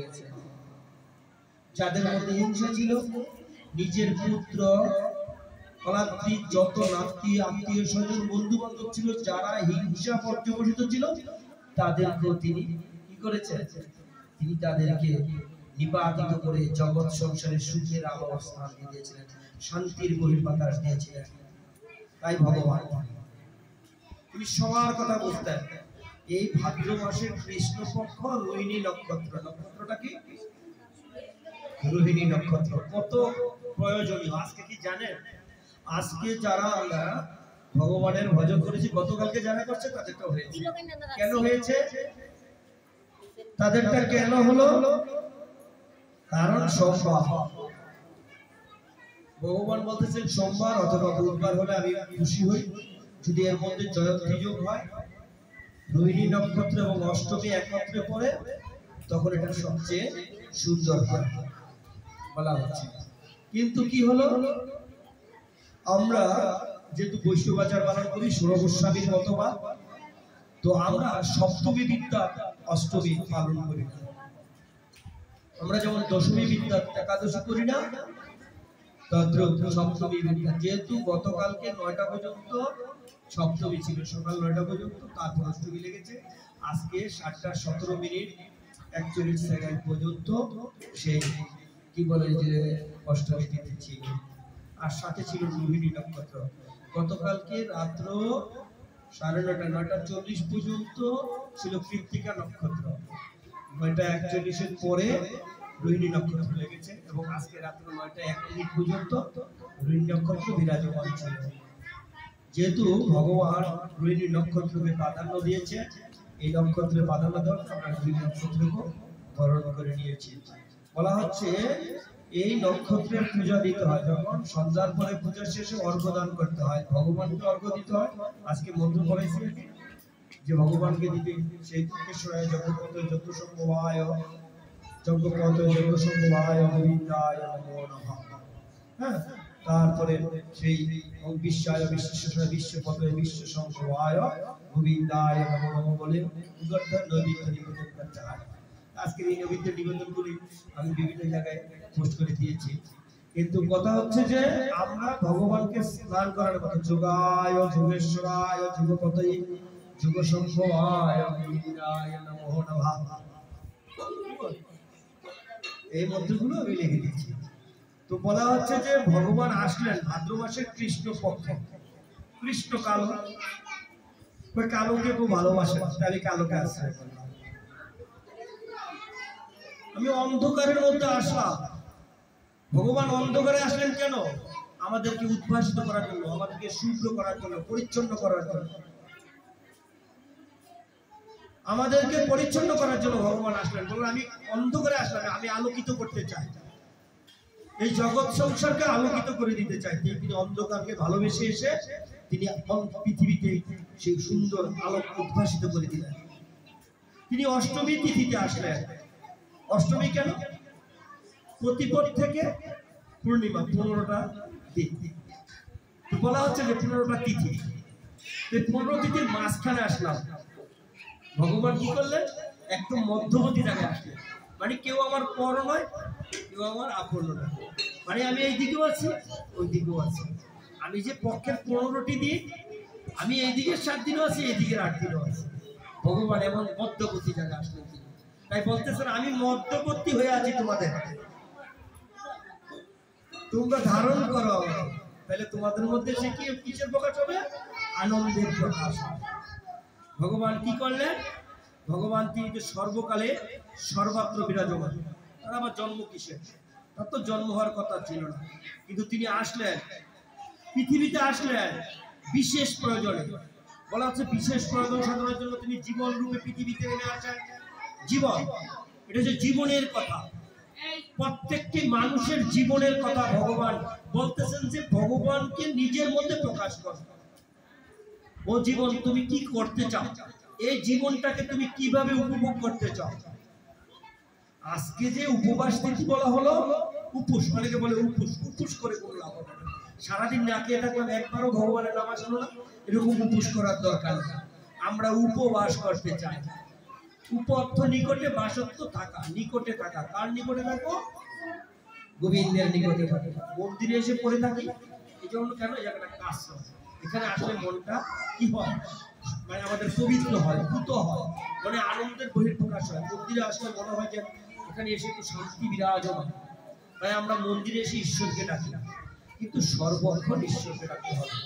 গেছে। যাদের মধ্যে হিংসা ছিল, নিজের পুত্র কলাত্রী যত নাতি আত্মীয় স্বজন বন্ধু বান্ধব ছিল যারা হিংসা পর্যবসিত ছিল তাদেরকেও তিনি কি করেছেন, তিনি তাদেরকে নিপাতিত করে জগৎ সংসারের সুখের আলো স্থান দিয়েছিলেন, শান্তির বহির্বাতাস দিয়েছিলেন। তাই ভগবান তিনি সবার কথা বুঝতেন। এই ভাদ্র মাসের কৃষ্ণপক্ষ রোহিণী নক্ষত্র, নক্ষত্রটা কি রোহিণী নক্ষত্র, কত প্রয়োজনীয়। আজকে কি জানেন, আজকে যারা আমরা ভগবানের ভজন করেছি গতকালকে যারা করছে তাদেরটা হয়েছে। কেন হয়েছে তাদেরটা, কেন হলো? কারণ সোমবার। ভগবান বলতেছেন সোমবার অথবা বুধবার হলে আমি খুশি হই যদি এর মধ্যে জয়ন্তী যোগ হয়, রোহিণী নক্ষত্র এবং অষ্টমী একত্রে পড়ে, তখন এটা সবচেয়ে সুন্দর হয় বলা হচ্ছে। কিন্তু কি হলো, আমরা যেহেতু বৈষ্ণবাচার পালন করি ষোড়গোস্বামীর মতবাদ, তো আমরা সপ্তমী বিদ্যা অষ্টমী পালন করি না। আমরা যেমন দশমী বিদ্যা একাদশী করি না, তদ্রূপ সপ্তমী বিদ্যা, যেহেতু গতকালকে 9টা পর্যন্ত সপ্তমী ছিল, সকাল 9টা পর্যন্ত, তারপর অষ্টমী লেগেছে। আজকে 7টা 17 মিনিট 41 সেকেন্ড পর্যন্ত সেই কি বলে যে অষ্টমী তিথি ছিল, আর সাথে ছিল রোহিণী নক্ষত্র। গতকালকে রাত্র 9:30 9:40 পর্যন্ত ছিল কৃত্তিকা নক্ষত্র, 9:41 পরে রোহিণী নক্ষত্র লেগেছে, এবং আজকে রাত্র 9:01 পর্যন্ত রোহিণী নক্ষত্র বিরাজমান ছিল। যেহেতু ভগবান রোহিণী নক্ষত্রকে প্রাধান্য দিয়েছে, এই নক্ষত্রে প্রাধান্য দেওয়ার আমরা রোহিণী নক্ষত্রকে বরণ করে নিয়েছি। বলা হচ্ছে এই নক্ষত্রের পূজা দিতে হয়, যখন সন্ধ্যার পরে পূজা শেষে অর্ঘ্যদান করতে হয়, ভগবানকে অর্ঘ্য দিতে হয়। আজকে মন্ত্র পড়েছি যে ভগবানকে দিতে, সেই যজ্ঞেশ্বরায় জগৎপত যজ্ঞসম্ভবায় যজ্ঞপত যজ্ঞসম্ভবায় গোবিন্দায় নমো নমঃ। হ্যাঁ, তারপরে সেই বিশ্বায় বিশ্বেশ্বরায় বিশ্বপত বিশ্বসম্ভবায় গোবিন্দায় নমো নমঃ বলে উদর্ধন নৈবেদ্য নিবেদন করতে হয়। আজকে এই নৈবেদ্য নিবেদনগুলি আমি বিভিন্ন জায়গায় পোস্ট করে দিয়েছি। কিন্তু কথা হচ্ছে যে আমরা ভগবানকে স্নান করার কথা, যোগায় যোগেশ্বরায় যুগপতয়ে যুগসম্ভবায় গোবিন্দায় নমো নমঃ, এই মন্ত্রগুলো আমি লিখে দিচ্ছি। তো বলা হচ্ছে যে ভগবান আসলেন ভাদ্র মাসের কৃষ্ণ পক্ষে। কৃষ্ণ কালো, কালোকে খুব ভালোবাসে, আমি কালোকে আশ্রয় করলাম। আমি অন্ধকারের মধ্যে আসলাম, ভগবান অন্ধকারে আসলেন কেন? আমাদেরকে উদ্ভাসিত করার জন্য, আমাদেরকে শুভ্র করার জন্য, পরিচ্ছন্ন করার জন্য, আমাদেরকে পরিচ্ছন্ন করার জন্য ভগবান আসলেন। বললেন আমি অন্ধকারে আসলাম, আমি আলোকিত করতে চাই, এই জগৎ সংসারকে আলোকিত করে দিতে চাই। তিনি অন্ধকারকে ভালোবেসে এসে তিনি পৃথিবীতে সেই সুন্দর আলোক উদ্ভাসিত করে দিলেন। তিনি অষ্টমী তিথিতে আসলেন। অষ্টমী কেন? প্রতিপদ থেকে পূর্ণিমা 15টা দিন, তো বলা হচ্ছে যে 15টা তিথি, 15 তিথির মাঝখানে আসলাম। ভগবান কি করলেন? একদম মধ্যবর্তী জায়গায় আসলেন, মানে কেউ আমার পর নয়, কেউ আমার আপন নয়, মানে আমি এই দিকেও আছি ওই দিকেও আছি। আমি যে পক্ষের 15টি দিন, আমি এই দিকের 7 দিনও আছি, এই দিকের 8 দিনও আছি। ভগবান এমন মধ্যবর্তী জায়গায় আসলেন তিনি। তাই বলতেছেন আমি মধ্যবর্তী হয়ে আছি তোমাদের হাতে, তোমরা ধারণ করো, তাহলে তোমাদের মধ্যে সে কি কিসের প্রকাশ হবে? আনন্দের প্রকাশ। ভগবান কি করলেন? ভগবান তিনি যে সর্বকালে সর্বত্র বিরাজমান। তার আবার জন্ম কিসের? তার তো জন্ম হওয়ার কথা ছিল না, কিন্তু তিনি আসলেন, পৃথিবীতে আসলেন বিশেষ প্রয়োজনে। বলা হচ্ছে বিশেষ প্রয়োজন সাধনের জন্য তিনি জীবন রূপে পৃথিবীতে নেমে আসেন। জীবন, এটা হচ্ছে জীবনের কথা, প্রত্যেকটি মানুষের জীবনের কথা ভগবান বলতেছেন যে ভগবানকে নিজের মধ্যে প্রকাশ করো। ও জীবন, তুমি কি করতে চাও? এই জীবনটাকে তুমি কিভাবে উপভোগ করতে চাও? আজকে যে উপবাস তিথি বলা হলো, উপোস, অনেকে বলে উপোস, উপোস করে করলাম, সারাদিন না খেয়ে থাকলাম, একবারও ভগবানের নাম আসলো না, এরকম উপোস করার দরকার নেই। আমরা উপবাস করতে চাই। উপর্থ নিকটে বাসত্ব থাকা, নিকটে থাকা। কার নিকটে থাকো? গোবিন্দের নিকটে থাকো। মন্দিরে এসে পড়ে থাকি এই জন্য কেন? এই জায়গাটা কাজ হয়। এখানে আসলে মনটা কি হয়? মানে আমাদের পবিত্র হয়, ভূত হয়, মানে আনন্দের বহিঃপ্রকাশ হয়। মন্দিরে আসলে মনে হয় যে এখানে এসে একটু শান্তি বিরাজমান। তাই আমরা মন্দিরে এসে ঈশ্বরকে ডাকি না, কিন্তু সর্বক্ষণ ঈশ্বরকে ডাকতে হবে।